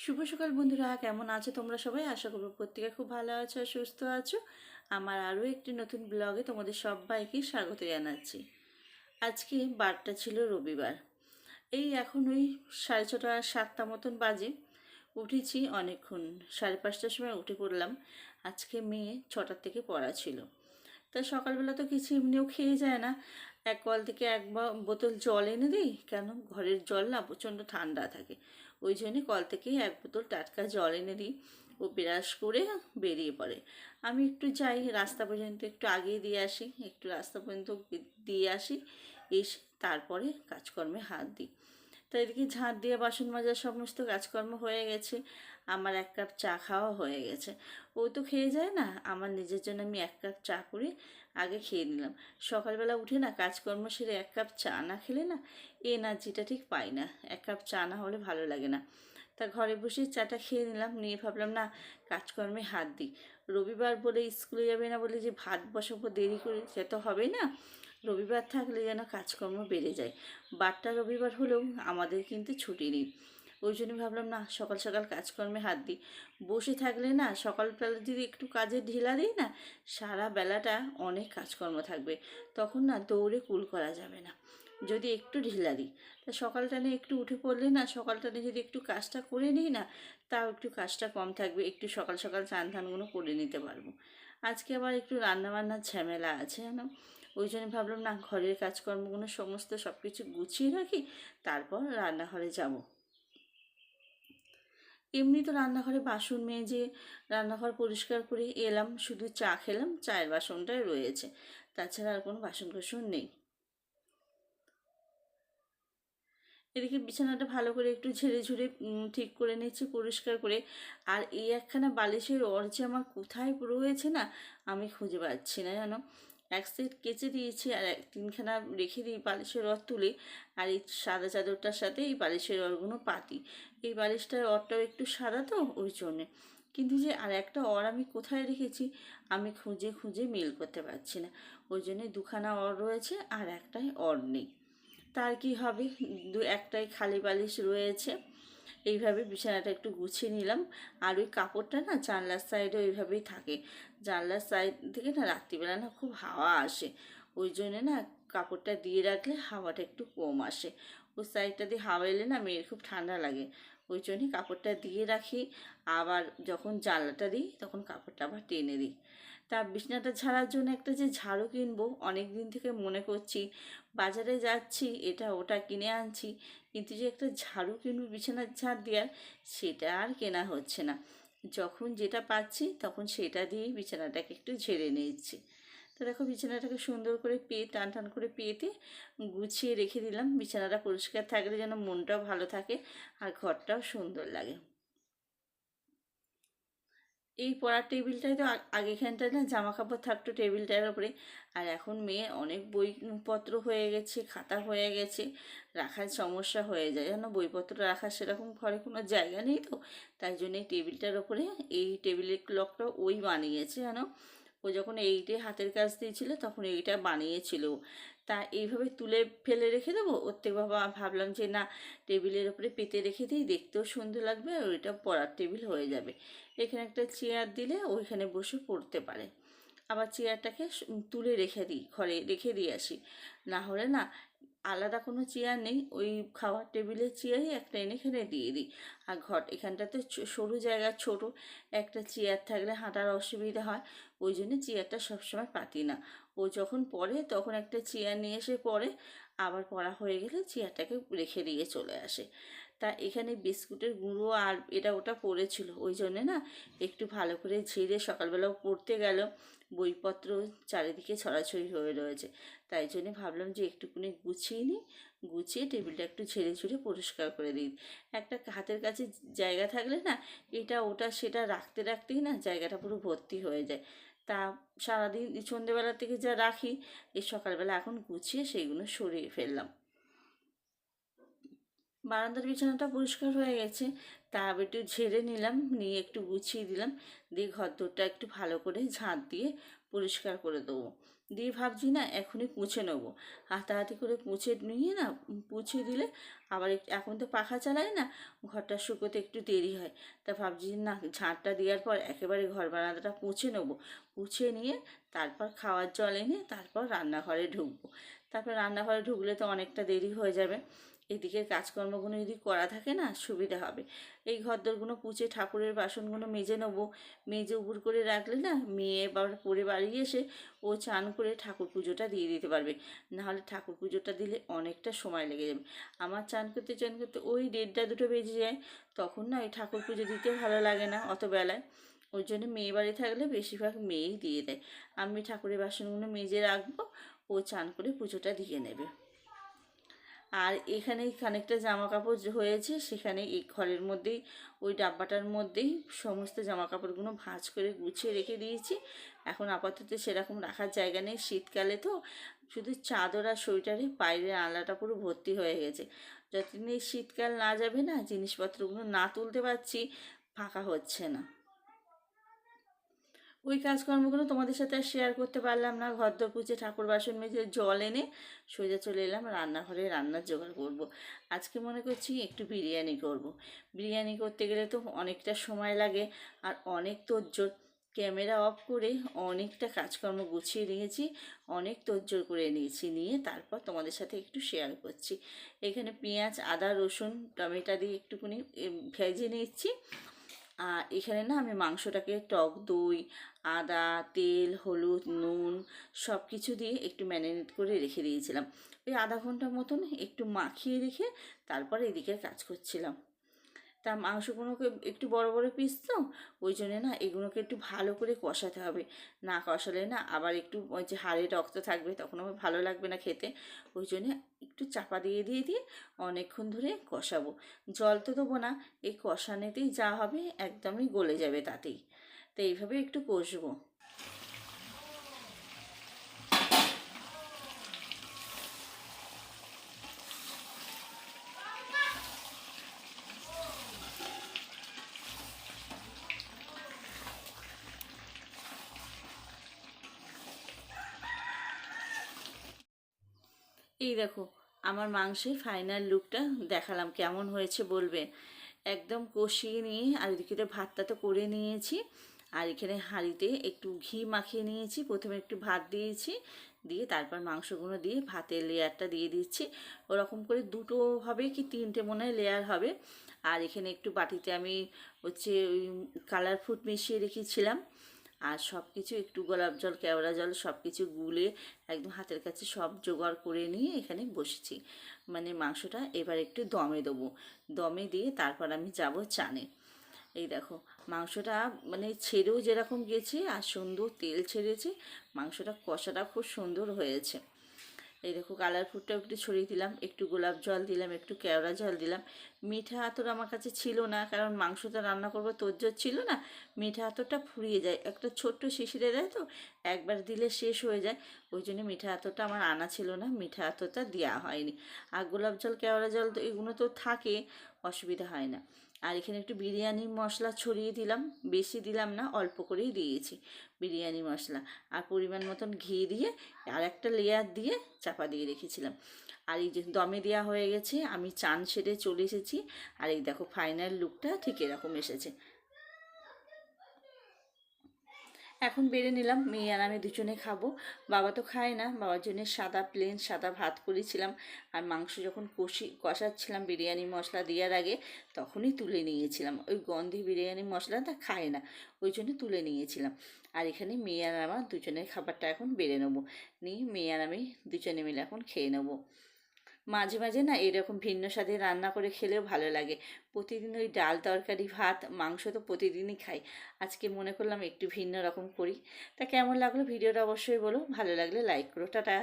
শুভ সকাল বন্ধুরা, কেমন আছো তোমরা সবাই? আশা করব প্রত্যেকে খুব ভালো আছো আর সুস্থ আছো। আমার আরও একটি নতুন ব্লগে তোমাদের সবাইকে স্বাগত জানাচ্ছি। আজকে বারটা ছিল রবিবার। এই এখন ওই 6:30 7টা মতন বাজে। উঠেছি অনেকক্ষণ, 5:30টার সময় উঠে পড়লাম। আজকে মেয়ে 6টার থেকে পড়া ছিল। তা সকালবেলা তো কিছু এমনিও খেয়ে যায় না। এক কল থেকে এক বোতল জল এনে দিই, কেন ঘরের জল না প্রচণ্ড ঠান্ডা থাকে। ওই জন্যে কল থেকেই এক বোতল টাটকা জল এনে দিই। ও ব্রাশ করে বেরিয়ে পড়ে। আমি একটু যাই রাস্তা পর্যন্ত, একটু আগিয়ে দিয়ে আসি, একটু রাস্তা পর্যন্ত দিয়ে আসি, এসে তারপরে কাজকর্মে হাত দিই। তো এদিকে ঝাঁট দিয়ে বাসন মাজার সমস্ত কাজকর্ম হয়ে গেছে। আমার এক কাপ চা খাওয়া হয়ে গেছে। ও তো খেয়ে যায় না, আমার নিজের জন্য আমি এক কাপ চা করে আগে খেয়ে নিলাম। সকালবেলা উঠে না কাজকর্ম সেরে এক কাপ চা না খেলে না এনার্জিটা ঠিক পাই না। এক কাপ চা না হলে ভালো লাগে না। তা ঘরে বসে চাটা খেয়ে নিলাম, নিয়ে ভাবলাম না কাজকর্মে হাত দিই। রবিবার বলে স্কুলে যাবে না বলে যে ভাত বসাবো দেরি করে, সে তো হবে না। রবিবার থাকলে যেন কাজকর্ম বেড়ে যায়। বারটা রবিবার হলেও আমাদের কিন্তু ছুটি নেই। ওই জন্য ভাবলাম না সকাল সকাল কাজকর্মে হাত দিই। বসে থাকলে না সকালবেলা যদি একটু কাজে ঢিলা দিই না, সারা বেলাটা অনেক কাজকর্ম থাকবে, তখন না দৌড়ে কুল করা যাবে না। যদি একটু ঢিলা দিই, তা সকালটানে একটু উঠে পড়লে না, সকালটানে যদি একটু কাজটা করে নিই না, তাও একটু কাজটা কম থাকবে, একটু সকাল সকাল চান ধানগুলো করে নিতে পারবো। আজকে আবার একটু রান্নাবান্নার ঝামেলা আছে জানো। ওই জন্য ভাবলাম না ঘরের কাজকর্মগুলো সমস্ত সব কিছু গুছিয়ে রাখি, তারপর রান্নাঘরে যাব। এমনি তো রান্নাঘরে বাসন মেজে রান্নাঘর পরিষ্কার করে এলাম, শুধু চা খেলাম, চায়ের বাসনটাই রয়েছে, তাছাড়া আর কোনো বাসন কোসন নেই। এদিকে বিছানাটা ভালো করে একটু ঝেড়ে ঝুড়ে ঠিক করে নিচ্ছি পরিষ্কার করে। আর এই একখানা বালিশের ওর যে আমার কোথায় রয়েছে না, আমি খুঁজে পাচ্ছি না জানো। এক সেট কেচে দিয়েছি আর তিনখানা রেখে দিই বালিশের ওর তুলে। আর এই সাদা চাদরটার সাথে এই বালিশের ওরগুলো পাতি। এই বালিশটার ওরটাও একটু সাদা তো ওই জন্যে। কিন্তু যে আর একটা ওর আমি কোথায় রেখেছি আমি খুঁজে খুঁজে মিল করতে পারছি না। ওই জন্যে দুখানা ওর রয়েছে আর একটাই ওর নেই। তার কি হবে, একটাই খালি বালিশ রয়েছে। এইভাবে বিছানাটা একটু গুছিয়ে নিলাম। আর ওই কাপড়টা না জানলার সাইডে ওইভাবেই থাকে। জানলার সাইড থেকে না রাত্রিবেলা না খুব হাওয়া আসে, ওই জন্যে না কাপড়টা দিয়ে রাখলে হাওয়াটা একটু কম আসে। ওই সাইডটা দিয়ে হাওয়া এলে না মেয়ের খুব ঠান্ডা লাগে, ওই জন্যে কাপড়টা দিয়ে রাখি। আবার যখন জানলাটা দিই তখন কাপড়টা আবার টেনে দিই। তা বিছানাটা ঝাড়ার জন্য একটা যে ঝাড়ু কিনবো অনেক দিন থেকে মনে করছি। বাজারে যাচ্ছি, এটা ওটা কিনে আনছি, কিন্তু যে একটা ঝাড়ু কিনবো বিছানার ঝাড় দেওয়ার, সেটা আর কেনা হচ্ছে না। যখন যেটা পাচ্ছি তখন সেটা দিয়েই বিছানাটাকে একটু ঝেড়ে নিচ্ছি। তো দেখো বিছানাটাকে সুন্দর করে টান টান করে পেতে গুছিয়ে রেখে দিলাম। বিছানাটা পরিষ্কার থাকলে যেন মনটাও ভালো থাকে আর ঘরটাও সুন্দর লাগে। এই পড়ার টেবিলটায় তো আগেখানটায় না জামা কাপড় থাকতো টেবিলটার ওপরে। আর এখন মেয়ে অনেক বইপত্র হয়ে গেছে, খাতা হয়ে গেছে, রাখার সমস্যা হয়ে যায় যেন। বইপত্র রাখার সেরকম ঘরে কোনো জায়গা নেই তো, তাই জন্য এই টেবিলটার ওপরে এই টেবিলের ক্লকটা ওই বানিয়েছে জানো। ও যখন এইটে হাতের কাজ দিয়েছিল তখন এইটা বানিয়েছিল। তা এইভাবে তুলে ফেলে রেখে দেবো ওর থেকে, বাবা ভাবলাম যে না টেবিলের ওপরে পেতে রেখে দিই, দেখতেও সুন্দর লাগবে আর ওইটা পড়ার টেবিল হয়ে যাবে। এখানে একটা চেয়ার দিলে ওইখানে বসে পড়তে পারে। আবার চেয়ারটাকে তুলে রেখে দিই, ঘরে রেখে দিয়ে আসি। না হলে না আলাদা কোনো চেয়ার নেই, ওই খাওয়ার টেবিলের চেয়ারই একটা এনে এখানে দিয়ে দিই। আর এখানটাতে সরু জায়গা, ছোট একটা চেয়ার থাকলে হাঁটার অসুবিধা হয়, ওই জন্য চেয়ারটা সবসময় পাতি না। ও যখন পড়ে তখন একটা চেয়ার নিয়ে এসে পড়ে, আবার পড়া হয়ে গেলে চেয়ারটাকে রেখে দিয়ে চলে আসে। তা এখানে বিস্কুটের গুঁড়ো আর এটা ওটা পড়েছিল, ওই জন্যে না একটু ভালো করে ঝেড়ে সকালবেলাও পড়তে গেল, বইপত্র চারিদিকে ছড়াছড়ি হয়ে রয়েছে। তাই জন্যে ভাবলাম যে একটুখানি গুছিয়ে নিই, গুছিয়ে টেবিলটা একটু ঝেড়ে ঝুড়ে পরিষ্কার করে দিই। একটা হাতের কাছে জায়গা থাকলে না এটা ওটা সেটা রাখতে রাখতেই না জায়গাটা পুরো ভর্তি হয়ে যায়। তা সারাদিন সন্ধেবেলা থেকে যা রাখি, এই সকালবেলা এখন গুছিয়ে সেইগুলো সরিয়ে ফেললাম। বারান্দার বিছানাটা পরিষ্কার হয়ে গেছে, তা একটু ঝেড়ে নিলাম, নিয়ে একটু গুছিয়ে দিলাম, দিয়ে ঘর দোরটা একটু ভালো করে ঝাঁট দিয়ে পরিষ্কার করে দেবো। দিয়ে ভাবছি না এখনই পুছে নেবো, হাতাহাতি করে পুছে নিয়ে না, পুছে দিলে আবার এখন তো পাখা চালাই না, ঘরটা শুকোতে একটু দেরি হয়। তা ভাবছি না ঝাঁটটা দেওয়ার পর একেবারে ঘর বারান্দাটা পুছে নেবো, পুছে নিয়ে তারপর খাওয়ার জল এনে তারপর রান্নাঘরে ঢুকবো। তারপর রান্নাঘরে ঢুকলে তো অনেকটা দেরি হয়ে যাবে, এদিকের কাজকর্মগুলো যদি করা থাকে না সুবিধা হবে। এই ঘরদোরগুলো পুছে ঠাকুরের বাসনগুলো মেজে নেবো, মেজে উবুর করে রাখলে না মেয়ে বা পরে বাড়ি এসে ও চান করে ঠাকুর পুজোটা দিয়ে দিতে পারবে। নাহলে ঠাকুর পুজোটা দিলে অনেকটা সময় লেগে যাবে। আমার চান করতে ওই 1:30-2 বেজে যায়, তখন না ওই ঠাকুর পুজো দিতে ভালো লাগে না অত বেলায়। ওই জন্য মেয়ে বাড়ি থাকলে বেশিরভাগ মেয়েই দিয়ে দেয়। আমি ঠাকুরের বাসনগুলো মেজে রাখবো, ও চান করে পুজোটা দিয়ে নেবে। আর এখানে খানিকটা জামা কাপড় হয়েছে, সেখানে এই ঘরের মধ্যেই ওই ডাব্বাটার মধ্যেই সমস্ত জামা কাপড়গুলো ভাঁজ করে গুছিয়ে রেখে দিয়েছি। এখন আপাতত সেরকম রাখার জায়গা নেই, শীতকালে তো শুধু চাদর আর সোয়েটারে বাইরের আলাটা পুরো ভর্তি হয়ে গেছে। যতদিন এই শীতকাল না যাবে না, জিনিসপত্রগুলো না তুলতে পারছি, ফাঁকা হচ্ছে না। ওই কাজকর্মগুলো তোমাদের সাথে আর শেয়ার করতে পারলাম না। ঘরদোর পুছে ঠাকুর বাসন মেজে জল এনে সোজা চলে এলাম রান্নাঘরে, রান্নার জোগাড় করব। আজকে মনে করছি একটু বিরিয়ানি করব। বিরিয়ানি করতে গেলে তো অনেকটা সময় লাগে আর অনেক তোড়জোড়। ক্যামেরা অফ করে অনেকটা কাজকর্ম গুছিয়ে নিয়েছি, অনেক তোড়জোড় করে নিয়েছি, নিয়ে তারপর তোমাদের সাথে একটু শেয়ার করছি। এখানে পেঁয়াজ, আদা, রসুন, টমেটো দিয়ে একটুখানি ভেজে নিচ্ছি। আর এখানে না আমি মাংসটাকে টক দই, আদা, তেল, হলুদ, নুন সব কিছু দিয়ে একটু ম্যারিনেট করে রেখে দিয়েছিলাম। ওই আধা ঘন্টা মতন একটু মাখিয়ে রেখে তারপরে এদিকের কাজ করছিলাম। তা মাংসগুলোকে একটু বড় বড় পিস তো, ওই জন্যে না এগুলোকে একটু ভালো করে কষাতে হবে। না কষালে না আবার একটু ওই যে হাড়ে রক্ত থাকবে, তখন আমার ভালো লাগবে না খেতে। ওই জন্যে একটু চাপা দিয়ে অনেকক্ষণ ধরে কষাবো। জল তো দেবো না, এই কষানেতেই যা হবে একদমই গলে যাবে তাতেই। তো এইভাবে একটু কষবো। এই দেখো আমার মাংসের ফাইনাল লুকটা দেখালাম, কেমন হয়েছে বলবে। একদম কষিয়ে নিয়ে আর এদিকে ভাতটা তো করে নিয়েছি, আর এখানে হাঁড়িতে একটু ঘি মাখিয়ে নিয়েছি। প্রথমে একটু ভাত দিয়েছি, দিয়ে তারপর মাংসগুলো দিয়ে ভাতের লেয়ারটা দিয়ে দিচ্ছি। ওরকম করে দুটো হবে কি তিনটে মনে হয় লেয়ার হবে। আর এখানে একটু বাটিতে আমি হচ্ছে ওই কালার ফুড মিশিয়ে রেখেছিলাম। আর সব কিছু একটু গোলাপ জল, কেওড়া জল সব কিছু গুলে একদম হাতের কাছে সব জোগাড় করে নিয়ে এখানে বসেছি। মানে মাংসটা এবার একটু দমে দেবো, দমে দিয়ে তারপর আমি যাব চানে। এই দেখো মাংসটা মানে ছেড়েও যেরকম গেছে আর সুন্দর তেল ছেড়েছে, মাংসটা কষাটা খুব সুন্দর হয়েছে। এই দেখো কালার ফুডটাও একটু ছড়িয়ে দিলাম, একটু গোলাপ জল দিলাম, একটু কেওড়া জল দিলাম। মিঠা আতর আমার কাছে ছিল না, কারণ মাংসটা রান্না করবো তোজ্জোর ছিল না। মিঠা আতরটা ফুরিয়ে যায়, একটা ছোট্ট শিশিরে দেয় তো, একবার দিলে শেষ হয়ে যায়। ওই জন্য মিঠা আতরটা আমার আনা ছিল না, মিঠা আতরটা দেওয়া হয়নি। আর গোলাপ জল, কেওড়া জল তো এগুলো তো থাকে, অসুবিধা হয় না। আর এখানে একটু বিরিয়ানি মশলা ছড়িয়ে দিলাম, বেশি দিলাম না, অল্প করেই দিয়েছি বিরিয়ানি মশলা। আর পরিমাণ মতন ঘি দিয়ে আর একটা লেয়ার দিয়ে চাপা দিয়ে রেখেছিলাম। আর এই যে দমে দেওয়া হয়ে গেছে, আমি চান সেরে চলে এসেছি। আর এই দেখো ফাইনাল লুকটা ঠিক এরকম এসেছে। এখন বেড়ে নিলাম, মেয়ে আর আমি দুজনে খাবো। বাবা তো খায় না, বাবার জন্য সাদা প্লেন সাদা ভাত করেছিলাম। আর মাংস যখন কষাচ্ছিলাম বিরিয়ানি মশলা দেওয়ার আগে, তখনই তুলে নিয়েছিলাম। ওই গন্ধে বিরিয়ানি মশলাটা খায় না, ওই জন্য তুলে নিয়েছিলাম। আর এখানে মেয়ে আর আমার দুজনের খাবারটা এখন বেড়ে নেবো, নিয়ে মেয়ে আর আমি দুজনে মিলে এখন খেয়ে নেবো। মাঝে মাঝে না এরকম ভিন্ন স্বাদে রান্না করে খেলেও ভালো লাগে। প্রতিদিন ওই ডাল তরকারি ভাত মাংস তো প্রতিদিনই খাই, আজকে মনে করলাম একটু ভিন্ন রকম করি। তা কেমন লাগলো ভিডিওটা অবশ্যই বলো, ভালো লাগলে লাইক করো, টাটা।